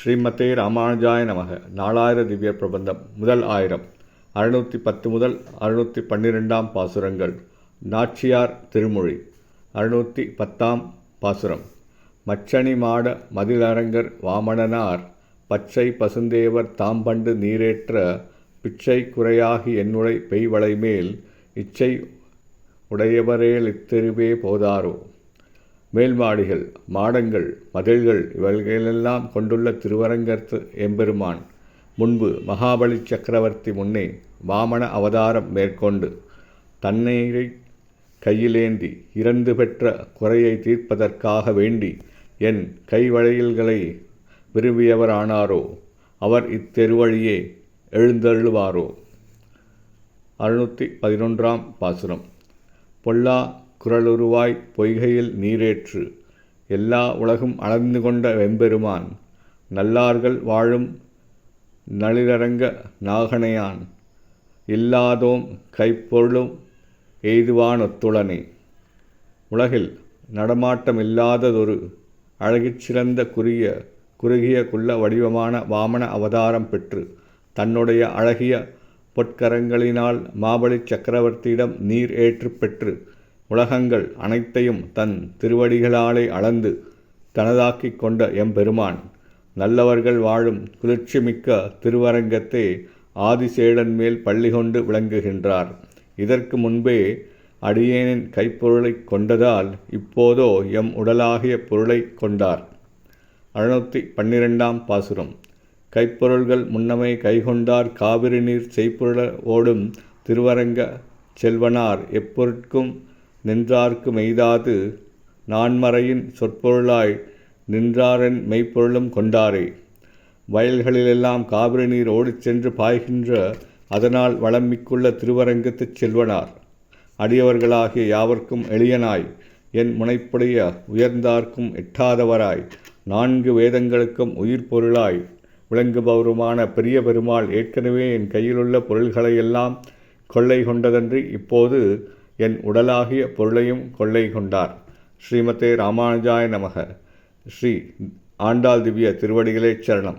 ஸ்ரீமதே ராமானுஜாய நமக. நாலாயிர திவ்ய பிரபந்தம். முதல் ஆயிரம் 610 முதல் 612 பாசுரங்கள். நாச்சியார் திருமொழி. 610 பாசுரம். மச்சணி மாட மதிலரங்கர் வாமணனார் பச்சை பசுந்தேவர் தாம்பண்டு நீரேற்ற பிச்சை குறையாகி என்னுடை பெய்வளைமேல் இச்சை உடையவரேலித்தெருவே போதாரோ. மேல்மாடிகள், மாடங்கள், மதில்கள் இவைகளெல்லாம் கொண்டுள்ள திருவரங்கத்து எம்பெருமான் முன்பு மகாபலி சக்கரவர்த்தி முன்னே வாமன அவதாரம் மேற்கொண்டு தண்ணீரை கையிலேந்தி இறந்து பெற்ற குறையை தீர்ப்பதற்காக வேண்டி என் கைவளையல்களை விரும்பியவரானாரோ அவர் இத்தெருவழியே எழுந்தருளுவாரோ. 611 பாசுரம். பொல்லா குரலுருவாய் பொய்கையில் நீரேற்று எல்லா உலகும் அளந்து கொண்ட வெம்பெருமான் நல்லார்கள் வாழும் நளிரரங்க நாகனையான் இல்லாதோம் கைப்பொருளும் எய்துவானொத்துளனே. உலகில் நடமாட்டமில்லாததொரு அழகிற் குறுகிய குள்ள வடிவமான வாமன அவதாரம் பெற்று தன்னுடைய அழகிய பொற்கரங்களினால் மாபலி சக்கரவர்த்தியிடம் நீர் ஏற்று பெற்று உலகங்கள் அனைத்தையும் தன் திருவடிகளாலே அளந்து தனதாக்கிக் கொண்ட எம்பெருமான் நல்லவர்கள் வாழும் குளிர்ச்சிமிக்க திருவரங்கத்தை ஆதிசேடன் மேல் பள்ளி கொண்டு விளங்குகின்றார். இதற்கு முன்பே அடியேனின் கைப்பொருளை கொண்டதால் இப்போதோ எம் உடலாகிய பொருளை கொண்டார். 612 பாசுரம். கைப்பொருள்கள் முன்னமே கைகொண்டார் காவிரி நீர் செய்பொருள ஓடும் திருவரங்க செல்வனார் எப்பொருட்கும் நின்றார்க்கு மெய்தாது நான்மறையின் சொற்பொருளாய் நின்றாரென் மெய்ப்பொருளும் கொண்டாரே. வயல்களிலெல்லாம் காவிரி நீர் ஓடிச் சென்று பாய்கின்ற அதனால் வளம் மிக்குள்ள திருவரங்கத்துச் செல்வனார் அடியவர்களாகிய யாவர்க்கும் எளியனாய் என் முனைப்புடைய உயர்ந்தார்க்கும் எட்டாதவராய் 4 வேதங்களுக்கும் உயிர் பொருளாய் விளங்குபவருமான பெரிய பெருமாள் ஏற்கனவே என் கையிலுள்ள பொருள்களையெல்லாம் கொள்ளை கொண்டதன்றி இப்போது என் உடலாகிய பொருளையும் கொள்ளை கொண்டார். ஸ்ரீமதே ராமானுஜாய நமக. ஸ்ரீ ஆண்டாள் திவ்ய திருவடிகளே சரணம்.